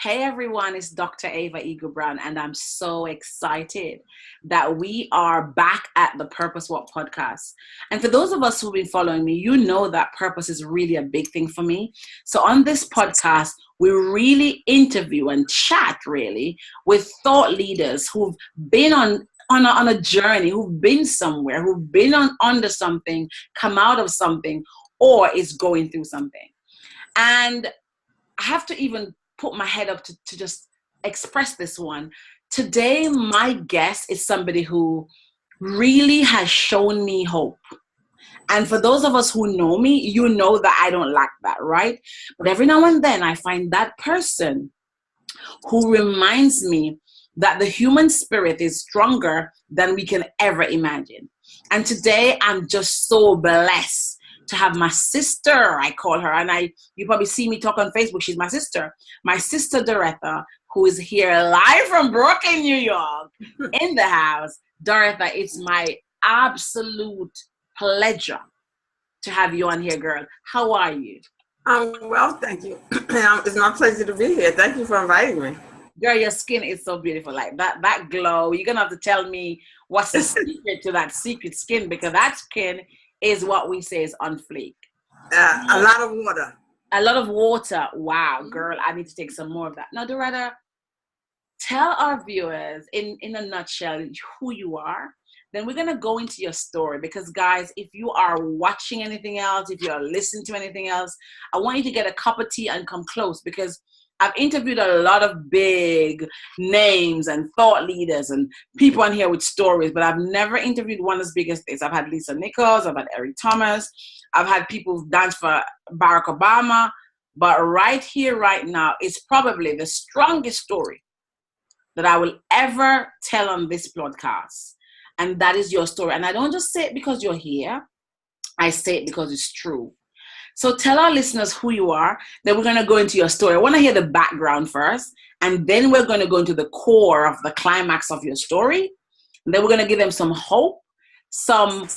Hey everyone, it's Dr. Ava Eagle Brown, and I'm so excited that we are back at the Purposewalk podcast. And for those of us who've been following me, you know that purpose is really a big thing for me. So on this podcast, we really interview and chat really with thought leaders who've been on a journey, who've been somewhere, who've been under something, come out of something, or is going through something. And I have to even put my head up to just express this one. Today, my guest is somebody who really has shown me hope. And for those of us who know me, you know that I don't lack that, right? But every now and then I find that person who reminds me that the human spirit is stronger than we can ever imagine. And today I'm just so blessed to have my sister, I call her, and you probably see me talk on Facebook. She's my sister Lorettas, who is here live from Brooklyn, New York, in the house. Lorettas, it's my absolute pleasure to have you on here, girl. How are you? Well, thank you. It's my pleasure to be here. Thank you for inviting me. Girl, your skin is so beautiful, like that glow. You're gonna have to tell me what's the secret to that secret skin, because that skin is what we say is on fleek. A lot of water. A lot of water. Wow, girl, I need to take some more of that. Now, Doretta, tell our viewers in a nutshell who you are. Then we're going to go into your story, because, guys, if you are watching anything else, if you are listening to anything else, I want you to get a cup of tea and come close, because I've interviewed a lot of big names and thought leaders and people on here with stories, but I've never interviewed one as big as this. I've had Lisa Nichols, I've had Eric Thomas, I've had people who've danced for Barack Obama, but right here, right now, is probably the strongest story that I will ever tell on this podcast. And that is your story. And I don't just say it because you're here. I say it because it's true. So tell our listeners who you are. Then we're going to go into your story. I want to hear the background first. And then we're going to go into the core of the climax of your story. And then we're going to give them some hope, some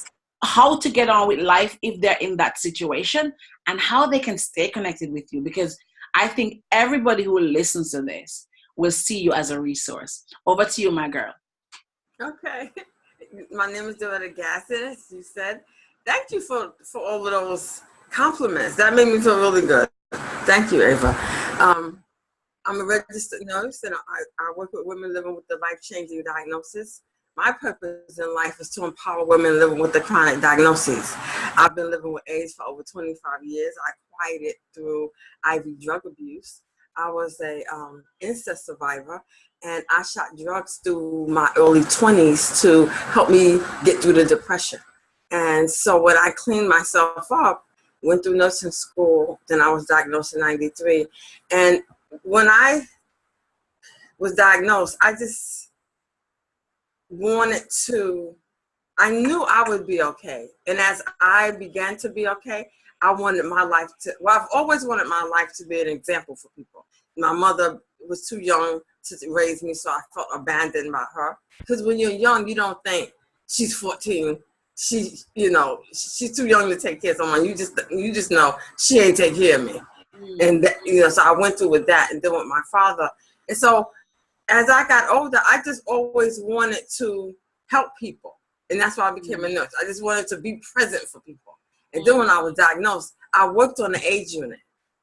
how to get on with life if they're in that situation, and how they can stay connected with you. Because I think everybody who listens to this will see you as a resource. Over to you, my girl. Okay. My name is Lorettas, as you said. Thank you for all of those compliments. That made me feel really good. Thank you, Ava. I'm a registered nurse, and I work with women living with the life-changing diagnosis. My purpose in life is to empower women living with the chronic diagnoses. I've been living with AIDS for over 25 years. I acquired it through IV drug abuse. I was a incest survivor, and I shot drugs through my early 20s to help me get through the depression. And so when I cleaned myself up, went through nursing school, then I was diagnosed in 93. And when I was diagnosed, I just I knew I would be okay. And as I began to be okay, I've always wanted my life to be an example for people. My mother was too young to raise me, so I felt abandoned by her. Because when you're young, you don't think she's 14. She's too young to take care of someone. You just know she ain't take care of me. And so I went through with that, and then with my father. And so as I got older, I just always wanted to help people. And that's why I became a nurse. I just wanted to be present for people. And then when I was diagnosed, I worked on the AIDS unit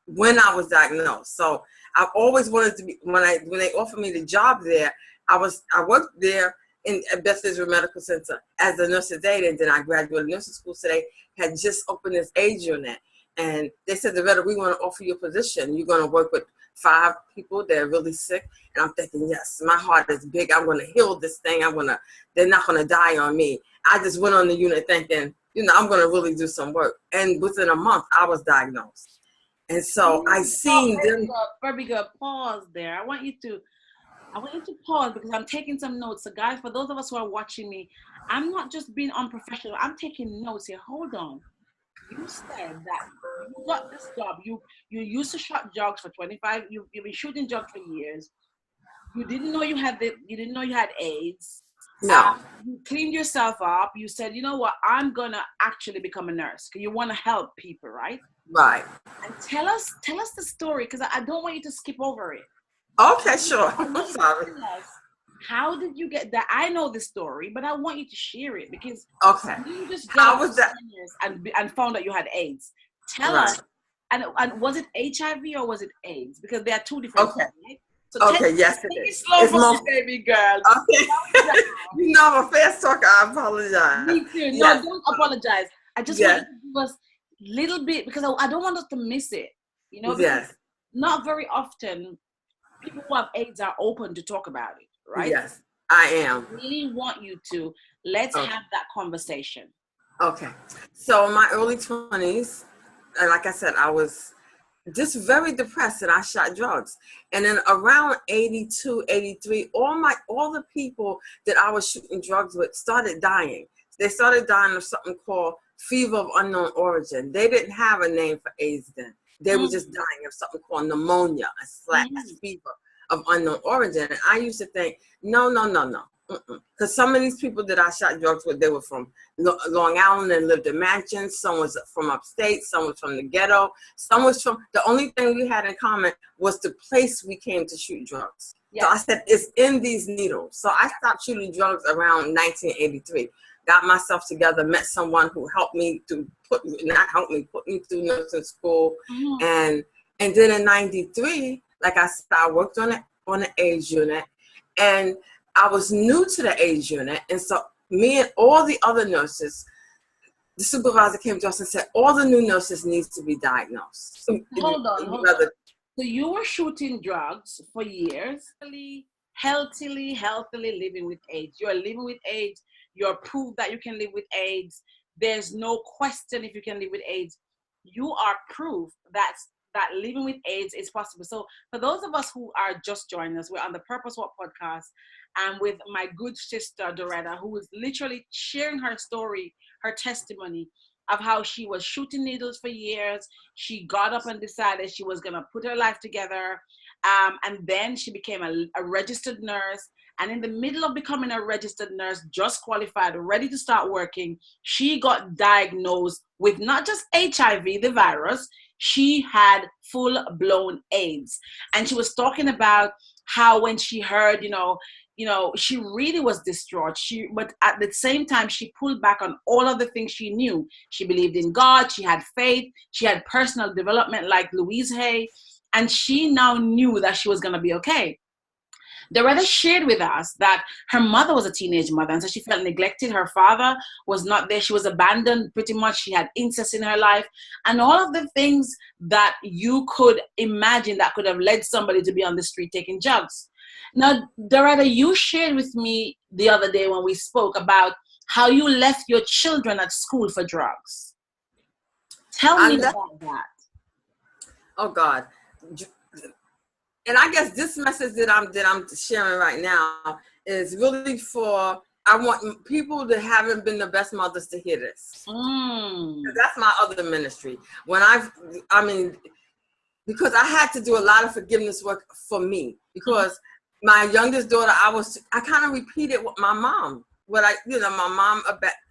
when I was diagnosed. So I've always wanted to be, when they offered me the job there, I worked there at Bethesda Medical Center as a nurse of aide, and then I graduated nursing school. So they had just opened this AIDS unit. And they said, Loretta, we want to offer you a position. You're going to work with 5 people that are really sick. And I'm thinking, yes, my heart is big. I'm going to heal this thing. They're not going to die on me. I just went on the unit thinking, I'm going to really do some work. And within a month, I was diagnosed. And so I seen them. Very good. Pause there. I want you to pause, because I'm taking some notes. So guys, for those of us who are watching me, I'm not just being unprofessional. I'm taking notes here. Hold on. You said that you got this job. You used to shot jogs for 25. You've been shooting jogs for years. You didn't know you had AIDS. No. You cleaned yourself up. You said, you know what? I'm gonna actually become a nurse. Because you want to help people, right? Right. And tell us the story, because I don't want you to skip over it. Okay, sure. I'm sorry. Yes. How did you get that? I know the story, but I want you to share it because Okay. you just got How up was that? and found out you had AIDS. Tell Right. us, and was it HIV or was it AIDS? Because they are two different Okay. things, right? So Okay, yes, it take it is. slow It's for me, most baby girl. okay. Slow it down. You know I'm a fast talker. I apologize. Me too. No, Yes. don't apologize. I just want you Yes. to give us a little bit because I don't want us to miss it. You know, because Yes. not very often people who have AIDS are open to talk about it, right? Yes. I am. I really want you to let's Okay. have that conversation. Okay. So in my early 20s, and like I said, I was just very depressed and I shot drugs. And then around 82, 83, all the people that I was shooting drugs with started dying. They started dying of something called fever of unknown origin. They didn't have a name for AIDS then. They were just dying of something called pneumonia, a fever of unknown origin. And I used to think, no, no, no, no. Because some of these people that I shot drugs with, they were from Long Island and lived in mansions. Some was from upstate. Some was from the ghetto. Some was from, the only thing we had in common was the place we came to shoot drugs. Yes. So I said, it's in these needles. So I stopped shooting drugs around 1983. Got myself together, met someone who helped me to put me through nursing school. And then in 93, like I said, I worked on an AIDS unit. And I was new to the AIDS unit. And so me and all the other nurses, the supervisor came to us and said, all the new nurses needs to be diagnosed. So, hold on. So you were shooting drugs for years, healthily living with AIDS. You're living with AIDS. You're proof that you can live with AIDS. There's no question if you can live with AIDS. You are proof that living with AIDS is possible. So for those of us who are just joining us, we're on the Purposewalk podcast and with my good sister, Loretta, who is literally sharing her story, her testimony of how she was shooting needles for years. She got up and decided she was going to put her life together. And then she became a registered nurse. And in the middle of becoming a registered nurse, just qualified, ready to start working, she got diagnosed with not just HIV, the virus, she had full-blown AIDS. And she was talking about how when she heard, she really was distraught. But at the same time, she pulled back on all of the things she knew. She believed in God. She had faith. She had personal development like Louise Hay. And she now knew that she was going to be okay. Loretta shared with us that her mother was a teenage mother, and so she felt neglected. Her father was not there. She was abandoned pretty much. She had incest in her life. And all of the things that you could imagine that could have led somebody to be on the street taking drugs. Now, Loretta, you shared with me the other day when we spoke about how you left your children at school for drugs. Tell me about that. Oh, God. And I guess this message that I'm sharing right now is really for, I want people that haven't been the best mothers to hear this. That's my other ministry. Because I had to do a lot of forgiveness work for me. Because my youngest daughter, I kind of repeated what my mom, my mom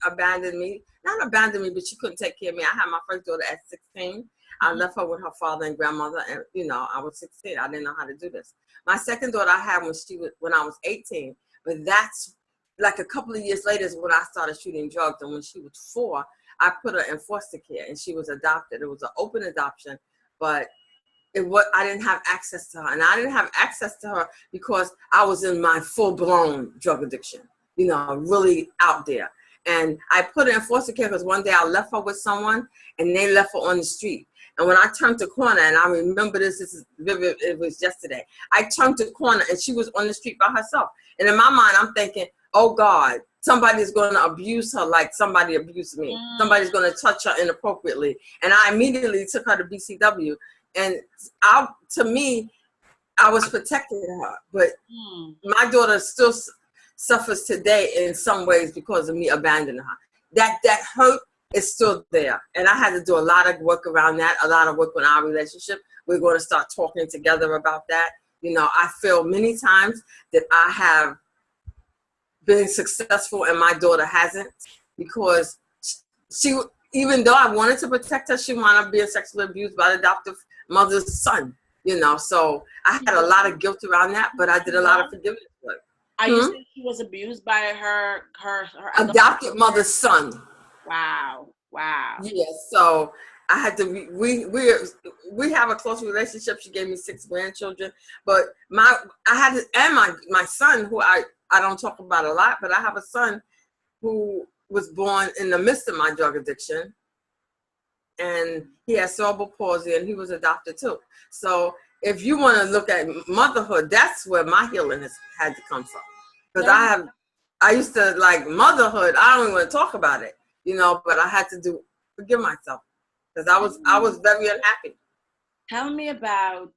abandoned me. Not abandoned me, but she couldn't take care of me. I had my first daughter at 16. I left her with her father and grandmother, and I was 16. I didn't know how to do this. My second daughter I had when I was 18, but that's like a couple of years later is when I started shooting drugs. And when she was 4, I put her in foster care, and she was adopted. It was an open adoption, but I didn't have access to her, and I didn't have access to her because I was in my full-blown drug addiction, really out there. And I put her in foster care because one day I left her with someone, and they left her on the street. And when I turned the corner, and I remember this is vivid, it was yesterday. I turned the corner, and she was on the street by herself. And in my mind, I'm thinking, oh God, somebody's going to abuse her like somebody abused me. Somebody's going to touch her inappropriately. And I immediately took her to BCW. And to me, I was protecting her. But my daughter still suffers today in some ways because of me abandoning her. That hurt is still there. And I had to do a lot of work around that, a lot of work on our relationship. We're going to start talking together about that. I feel many times that I have been successful and my daughter hasn't, because even though I wanted to protect her, she wound up being sexually abused by the adoptive mother's son. So I had a lot of guilt around that, but I did a lot of forgiveness work. Are you saying she was abused by her adopted mother's son? Wow. Yeah. So I had to. We have a close relationship. She gave me 6 grandchildren, but my son, who I don't talk about a lot, but I have a son who was born in the midst of my drug addiction, and he has cerebral palsy, and he was adopted too. So if you want to look at motherhood, that's where my healing has had to come from. Because I used to like motherhood. I don't even want to talk about it, but I had to forgive myself because I was very unhappy. Tell me about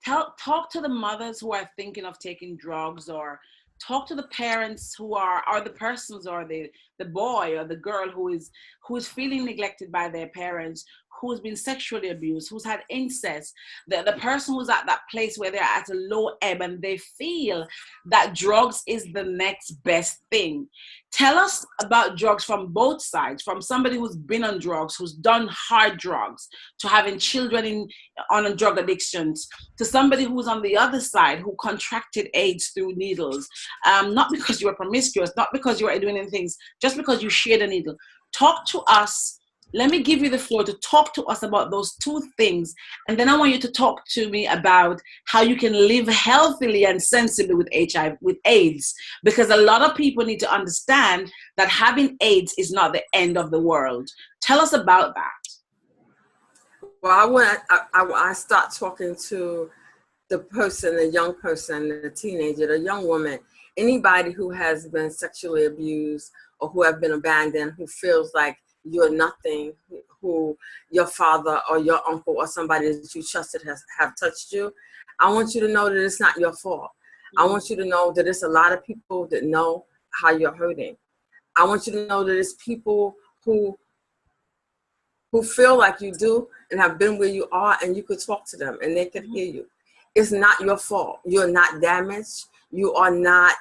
talk to the mothers who are thinking of taking drugs, or talk to the parents who are the persons, or the boy or the girl who is feeling neglected by their parents, who's been sexually abused, who's had incest, the person who's at that place where they're at a low ebb and they feel that drugs is the next best thing. Tell us about drugs from both sides, from somebody who's been on drugs, who's done hard drugs, to having children on drug addictions, to somebody who's on the other side who contracted AIDS through needles, not because you were promiscuous, not because you were doing anything, just because you shared a needle. Talk to us. Let me give you the floor to talk to us about those 2 things. And then I want you to talk to me about how you can live healthily and sensibly with AIDS, because a lot of people need to understand that having AIDS is not the end of the world. Tell us about that. Well, I start talking to the person, the young person, the teenager, the young woman, anybody who has been sexually abused or who have been abandoned, who feels like you're nothing, who your father or your uncle or somebody that you trusted have touched you. I want you to know that it's not your fault. I want you to know that there's a lot of people that know how you're hurting. I want you to know that it's people who feel like you do and have been where you are, and you could talk to them and they can hear you. It's not your fault. You're not damaged. You are not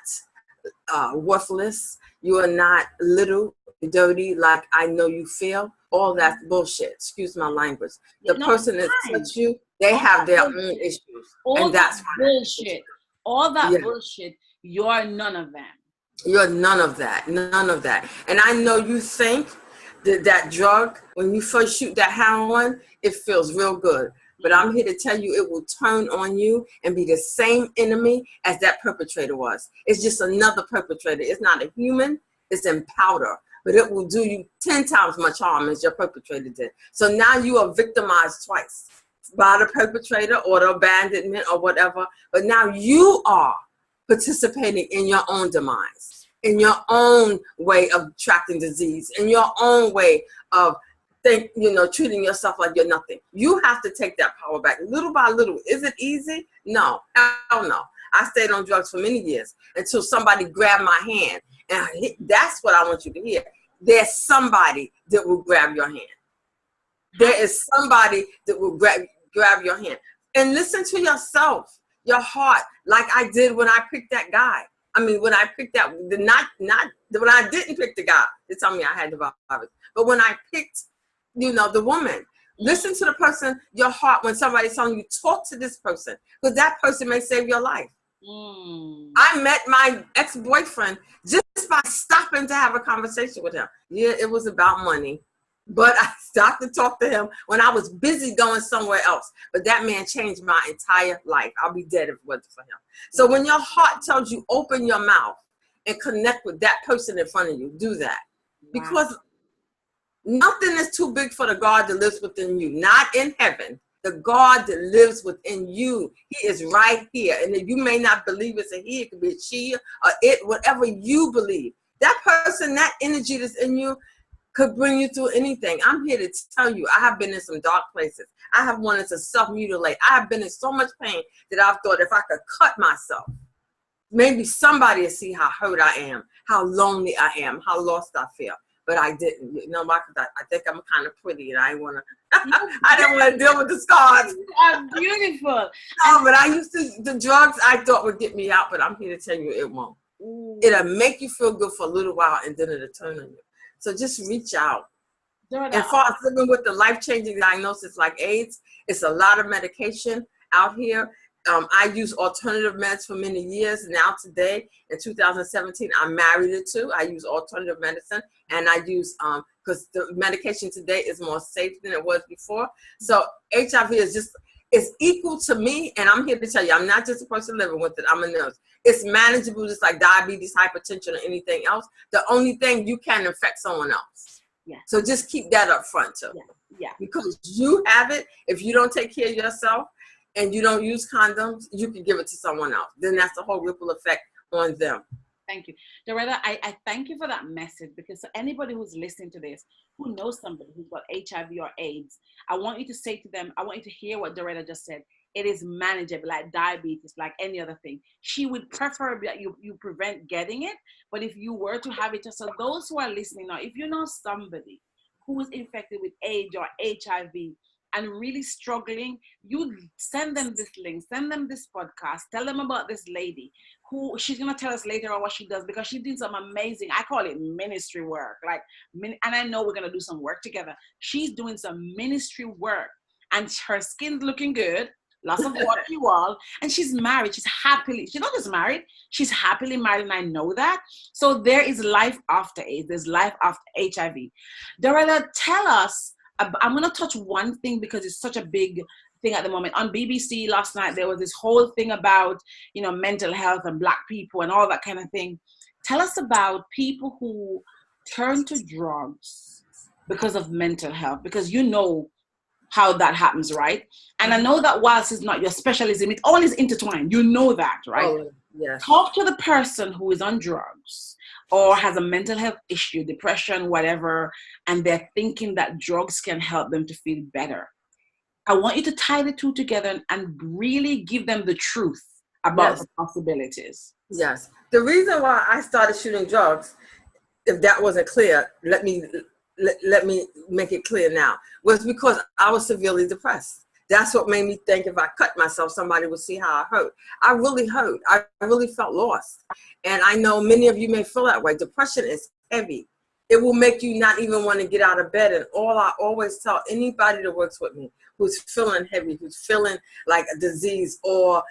worthless. You are not little, dirty, like I know you feel. All that bullshit. Excuse my language. The person that touched you, they have their own issues. And that's bullshit. All that bullshit. You're none of them. You're none of that. None of that. And I know you think that drug, when you first shoot that heroin, it feels real good. But I'm here to tell you, it will turn on you and be the same enemy as that perpetrator was. It's just another perpetrator. It's not a human. It's in powder. But it will do you 10 times much harm as your perpetrator did. So now you are victimized twice by the perpetrator or the abandonment or whatever. But now you are participating in your own demise, in your own way of attracting disease, in your own way of treating yourself like you're nothing. You have to take that power back little by little. Is it easy? No, hell no. I stayed on drugs for many years until somebody grabbed my hand. And that's what I want you to hear. There's somebody that will grab your hand. There is somebody that will grab your hand. And listen to yourself, your heart, like I did when I picked that guy. I mean, when I picked that, when I didn't pick the guy, they tell me I had the virus. But when I picked, the woman, listen to the person, your heart, when somebody's telling you, talk to this person, because that person may save your life. I met my ex-boyfriend just by stopping to have a conversation with him. Yeah, it was about money, but I stopped to talk to him when I was busy going somewhere else. But that man changed my entire life. I'll be dead if it wasn't for him. So when your heart tells you, open your mouth and connect with that person in front of you, do that. Wow. Because nothing is too big for the God that lives within you. Not in heaven. The God that lives within you, he is right here. And if you may not believe it's a he, it could be a she or it, whatever you believe. That person, that energy that's in you could bring you through anything. I'm here to tell you, I have been in some dark places. I have wanted to self-mutilate. I have been in so much pain that I've thought if I could cut myself, maybe somebody will see how hurt I am, how lonely I am, how lost I feel. But I didn't, I think I'm kind of pretty and I didn't want to deal with the scars. Beautiful. No, but I used to, the drugs I thought would get me out, but I'm here to tell you it won't. It'll make you feel good for a little while and then it'll turn on you. So just reach out, And far as living with the life-changing diagnosis like AIDS, it's a lot of medication out here. I use alternative meds for many years. Now today, in 2017, I married it too. I use alternative medicine, and I use, because the medication today is more safe than it was before. So HIV is equal to me, and I'm here to tell you, I'm not just a person living with it, I'm a nurse. It's manageable just like diabetes, hypertension, or anything else. The only thing, you can infect someone else. Yeah. So just keep that up front too. Yeah. Because you have it, if you don't take care of yourself and you don't use condoms, you can give it to someone else. Then that's the whole ripple effect on them. Thank you. Doretta, I thank you for that message, because anybody who's listening to this, who knows somebody who's got HIV or AIDS, I want you to say to them, I want you to hear what Doretta just said. It is manageable, like diabetes, like any other thing. She would preferably that you prevent getting it, but if you were to have it, so those who are listening now, if you know somebody who is infected with AIDS or HIV and really struggling, you send them this link, send them this podcast, tell them about this lady who she's going to tell us later on what she does, because she did some amazing, I call it ministry work, and I know we're going to do some work together. She's doing some ministry work, and her skin's looking good, lots of water you all, and she's married. She's not just married, she's happily married, and I know that. So there is life after AIDS, there's life after HIV. Doretta, tell us, I'm going to touch one thing because it's such a big thing at the moment. On BBC last night, there was this whole thing about, mental health and Black people and all that kind of thing. Tell us about people who turn to drugs because of mental health, because you know how that happens, right? And I know that whilst it's not your specialism, it all is intertwined. You know that, right? Oh, yes. Talk to the person who is on drugs or has a mental health issue, depression, whatever, and they're thinking that drugs can help them to feel better. I want you to tie the two together and really give them the truth about the possibilities. Yes. The reason why I started shooting drugs, if that wasn't clear, let me make it clear now, was because I was severely depressed. That's what made me think if I cut myself, somebody would see how I hurt. I really hurt. I really felt lost. And I know many of you may feel that way. Depression is heavy. It will make you not even want to get out of bed. And all I always tell anybody that works with me who's feeling heavy, who's feeling like a disease or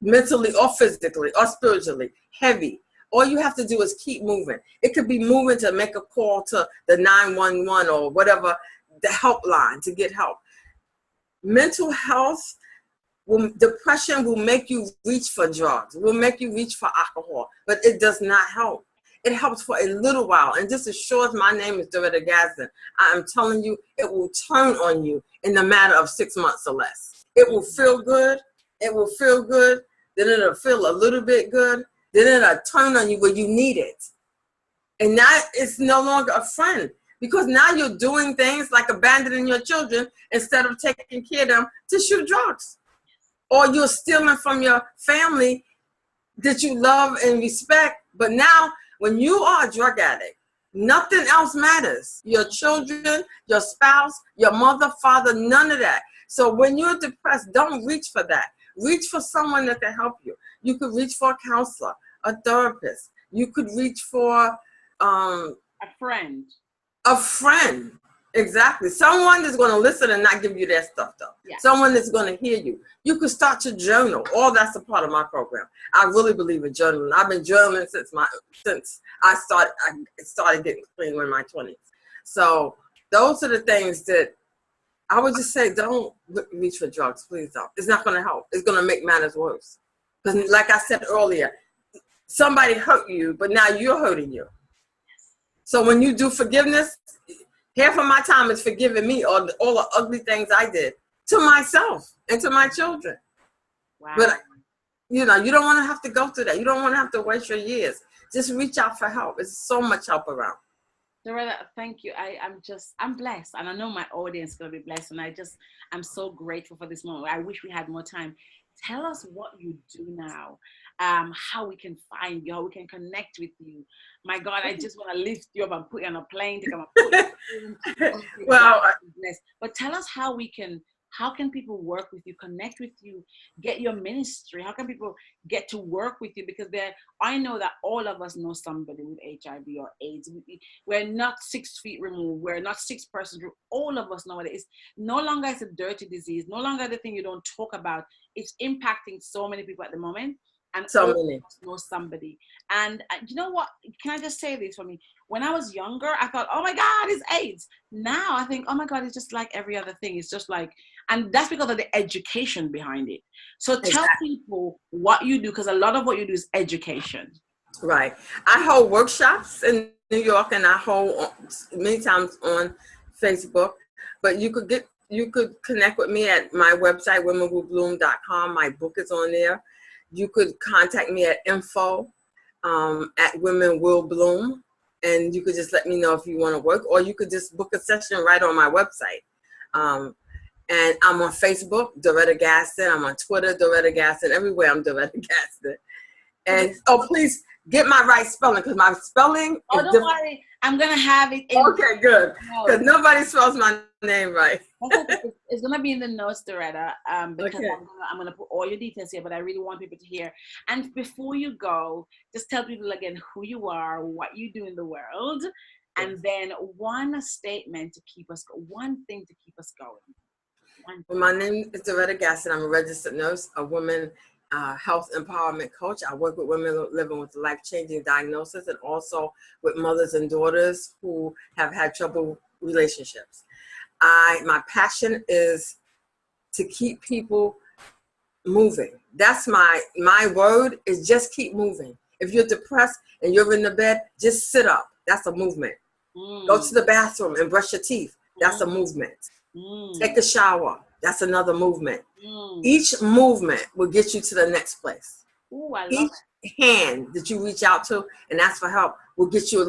mentally or physically or spiritually heavy, all you have to do is keep moving. It could be moving to make a call to the 911 or whatever, the helpline to get help. Mental health, depression will make you reach for drugs, will make you reach for alcohol, but it does not help. It helps for a little while. And just as sure as my name is Doretta Gadsden, I am telling you, it will turn on you in the matter of 6 months or less. It will feel good. It will feel good. Then it'll feel a little bit good. Then it'll turn on you where you need it. And now it's no longer a friend, because now you're doing things like abandoning your children instead of taking care of them to shoot drugs. Or you're stealing from your family that you love and respect. But now, when you are a drug addict, nothing else matters. Your children, your spouse, your mother, father, none of that. So when you're depressed, don't reach for that. Reach for someone that can help you. You could reach for a counselor, a therapist. You could reach for a friend. A friend. Exactly. Someone that's going to listen and not give you that stuff, though. Yeah. Someone that's going to hear you. You could start to journal. All that's a part of my program. I really believe in journaling. I've been journaling since I started getting clean in my 20s. So those are the things that I would just say, don't reach for drugs. Please don't. It's not going to help. It's going to make matters worse. Because like I said earlier, somebody hurt you, but now you're hurting you. So when you do forgiveness, half of my time is forgiving me all the ugly things I did to myself and to my children. Wow. But, you don't want to have to go through that. You don't want to have to waste your years. Just reach out for help. There's so much help around. Doretta, thank you. I'm blessed. And I know my audience is going to be blessed. And I'm so grateful for this moment. I wish we had more time. Tell us what you do now, how we can find you, how we can connect with you. My God, I just want to lift you up and put you on a plane to come and put you. Well, but tell us how we can how can people work with you, connect with you, get your ministry? How can people get to work with you? Because I know that all of us know somebody with HIV or AIDS. We're not 6 feet removed. We're not 6 persons removed. All of us know what it is. No longer is a dirty disease. No longer the thing you don't talk about. It's impacting so many people at the moment. And So all many. of us know somebody. And you know what? Can I just say this for me? When I was younger, I thought, oh my God, it's AIDS. Now I think, oh my God, it's just like every other thing. It's just like, and that's because of the education behind it. So tell people what you do, because a lot of what you do is education. Right. I hold workshops in New York, and I hold many times on Facebook. But you could connect with me at my website, womenwillbloom.com. My book is on there. You could contact me at info at Women Will Bloom, and you could just let me know if you want to work, or you could just book a session right on my website. And I'm on Facebook, Loretta Gaston. I'm on Twitter, Loretta Gaston. Everywhere I'm Loretta Gaston. And please get my right spelling, because my spelling is don't different. worry, I'm gonna have it. Okay, good, because nobody spells my name right. It's gonna be in the notes, Loretta, because Okay. I'm gonna put all your details here, but I really want people to hear. And before you go, just tell people again who you are, what you do in the world, and then one statement to keep us, one thing to keep us going. Well, my name is Loretta Gaston. I'm a registered nurse, a woman health empowerment coach. I work with women living with life-changing diagnosis, and also with mothers and daughters who have had trouble relationships. My passion is to keep people moving. That's my word is just keep moving. If you're depressed and you're in the bed, just sit up. That's a movement. Go to the bathroom and brush your teeth. That's a movement. Take a shower. That's another movement. Each movement will get you to the next place. Each hand that you reach out to and ask for help will get you a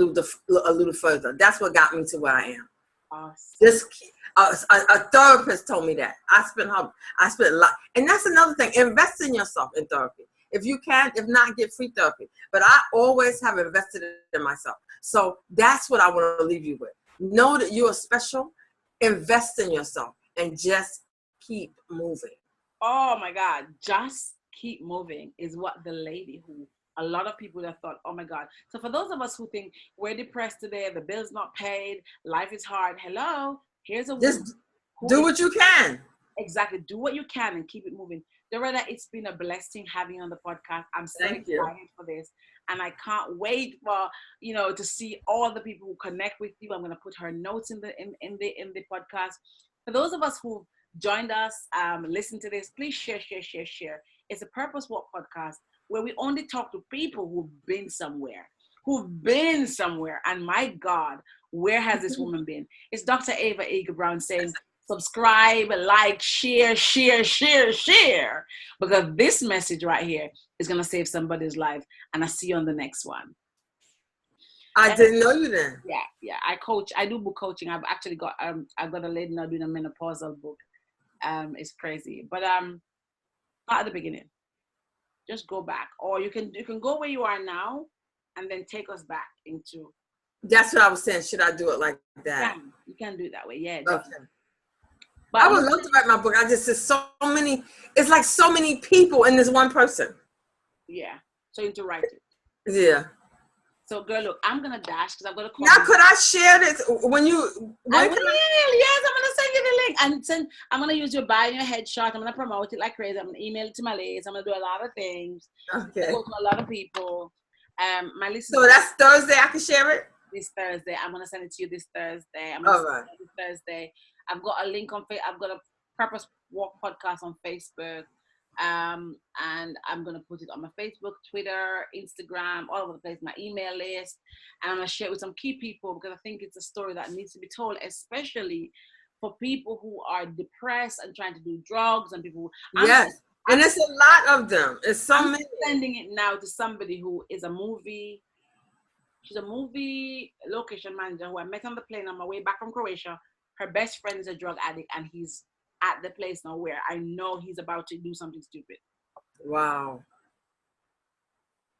little further. That's what got me to where I am. Awesome. A therapist told me that. I spent a lot. And that's another thing. Invest in yourself in therapy. If you can, if not, get free therapy. But I always have invested in myself. So that's what I want to leave you with. Know that you are special. Invest in yourself and just keep moving. Oh my God. Just keep moving is what the lady who a lot of people have thought, oh my God. So for those of us who think we're depressed today, the bill's not paid, life is hard. Hello, here's a woman. Just do what you can. Exactly. Do what you can and keep it moving. Loretta, it's been a blessing having you on the podcast. I'm so excited for this. And I can't wait for, to see all the people who connect with you. I'm going to put her notes in the podcast. For those of us who joined us, listen to this, please share. It's a Purposewalk podcast where we only talk to people who've been somewhere. And my God, where has this woman been? It's Dr. Ava Eager Brown saying, subscribe, like, share, because this message right here is going to save somebody's life. And I see you on the next one. I didn't know you then. Yeah. I do book coaching. I've actually got I've got a lady now doing a menopausal book. It's crazy, but not at the beginning. Just go back, or you can go where you are now, and then take us back into. That's what I was saying. Should I do it like that? You can do it that way. Yeah. Okay. But I would love to write my book. There's so many. It's like so many people in this one person. Yeah. So you need to write it. Yeah. So, girl, look, I'm gonna dash because I'm gonna call. Now, could I share this when you? I will. Yes, I'm gonna send you the link, and I'm gonna use your bio and your headshot. I'm gonna promote it like crazy. I'm gonna email it to my ladies. I'm gonna do a lot of things. Okay. Go to a lot of people. My listeners. So that's Thursday. I can share it. This Thursday, I'm gonna send it to you. This Thursday, All right. This Thursday. I've got a link on Facebook. I've got a Purposewalk podcast on Facebook. And I'm going to put it on my Facebook, Twitter, Instagram, all over the place, my email list. And I'm going to share it with some key people because I think it's a story that needs to be told, especially for people who are depressed and trying to do drugs and people. Yes. And it's a lot of them. It's so many. I'm sending it now to somebody who is she's a movie location manager who I met on the plane on my way back from Croatia. Her best friend is a drug addict and he's at the place now where I know he's about to do something stupid. Wow.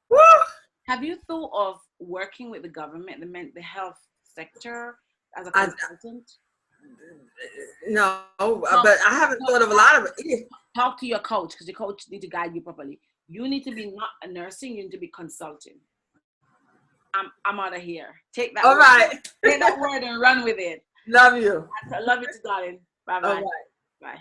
Woo! Have you thought of working with the government, the health sector as a consultant? No, but I haven't thought of a lot of it. Talk to your coach, because your coach need to guide you properly. You need to be not a nursing, you need to be consulting. I'm out of here. Take that. All word. right. Take that word and run with it. Love you. I love you too, darling. Bye bye. All right. Bye.